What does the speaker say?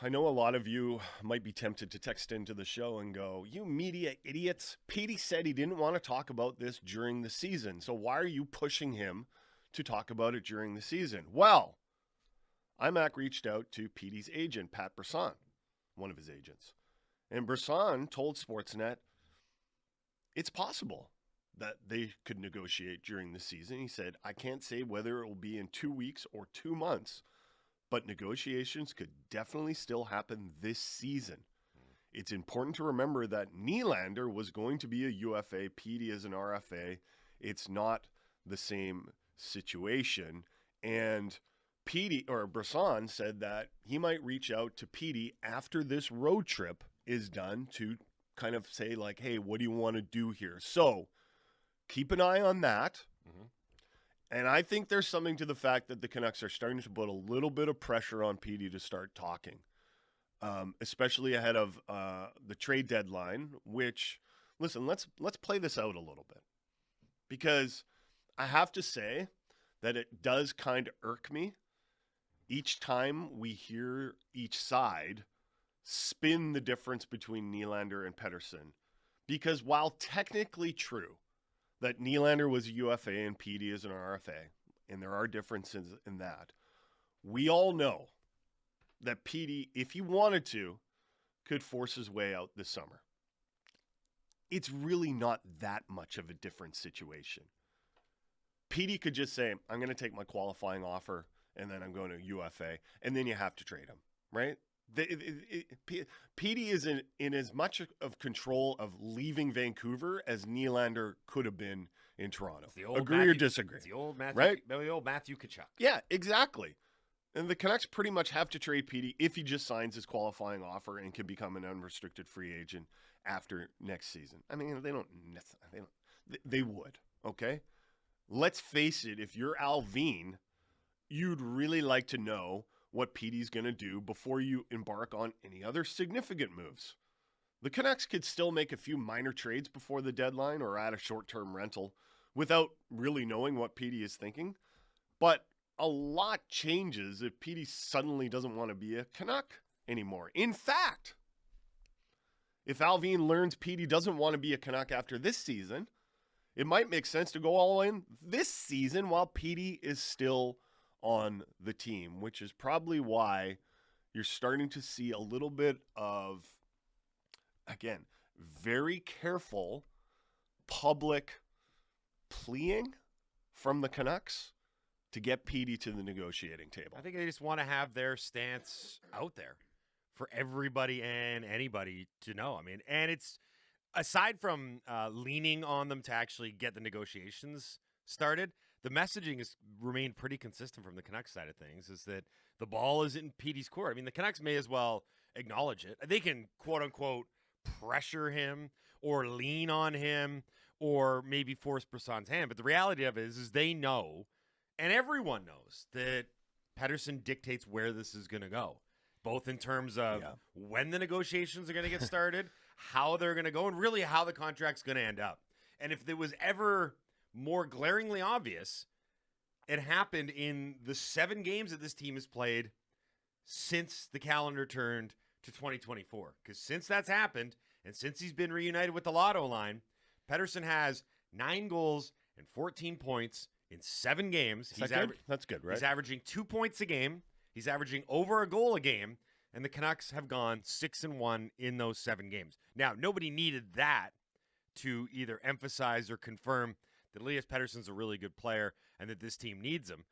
I know a lot of you might be tempted to text into the show and go, "You media idiots. Petey said he didn't want to talk about this during the season. So why are you pushing him to talk about it during the season?" Well, IMAC reached out to Petey's agent, Pat Brisson, one of his agents. And Brisson told Sportsnet it's possible that they could negotiate during the season. He said, "I can't say whether it will be in 2 weeks or 2 months, but negotiations could definitely still happen this season. It's important to remember that Nylander was going to be a UFA, Petey is an RFA. It's not the same situation." And Brisson said that he might reach out to Petey after this road trip is done to kind of say like, "Hey, what do you want to do here?" So keep an eye on that. Mm-hmm. And I think there's something to the fact that the Canucks are starting to put a little bit of pressure on Petey to start talking, especially ahead of the trade deadline. Which, listen, let's play this out a little bit, because I have to say that it does kind of irk me each time we hear each side spin the difference between Nylander and Pettersson, because while technically true that Nylander was a UFA and Petey is an RFA, and there are differences in that, we all know that Petey, if he wanted to, could force his way out this summer. It's really not that much of a different situation. Petey could just say, "I'm going to take my qualifying offer, and then I'm going to UFA," and then you have to trade him, right? Petey is in as much of control of leaving Vancouver as Nylander could have been in Toronto. Agree or disagree? It's the old Matthew, right? The old Matthew Tkachuk. Yeah, exactly. And the Canucks pretty much have to trade Petey if he just signs his qualifying offer and can become an unrestricted free agent after next season. I mean, they would, okay? Let's face it, if you're Alvin, you'd really like to know what Petey's going to do before you embark on any other significant moves. The Canucks could still make a few minor trades before the deadline or add a short-term rental without really knowing what Petey is thinking. But a lot changes if Petey suddenly doesn't want to be a Canuck anymore. In fact, if Alvin learns Petey doesn't want to be a Canuck after this season, it might make sense to go all in this season while Petey is still on the team, which is probably why you're starting to see a little bit of, again, very careful public pleading from the Canucks to get Petey to the negotiating table. I think they just want to have their stance out there for everybody and anybody to know. I mean, and it's aside from leaning on them to actually get the negotiations started, the messaging has remained pretty consistent from the Canucks side of things, is that the ball is in Petey's court. I mean, the Canucks may as well acknowledge it. They can, quote-unquote, pressure him or lean on him or maybe force Brisson's hand. But the reality of it is they know, and everyone knows, that Pettersson dictates where this is going to go, both in terms of when the negotiations are going to get started, how they're going to go, and really how the contract's going to end up. And if there was ever more glaringly obvious, it happened in the 7 games that this team has played since the calendar turned to 2024. Because since that's happened, and since he's been reunited with the Lotto line, Pettersson has 9 goals and 14 points in 7 games. That's good, right? He's averaging 2 points a game. He's averaging over a goal a game. And the Canucks have gone 6-1 in those 7 games. Now, nobody needed that to either emphasize or confirm that Elias Pettersson's a really good player and that this team needs him.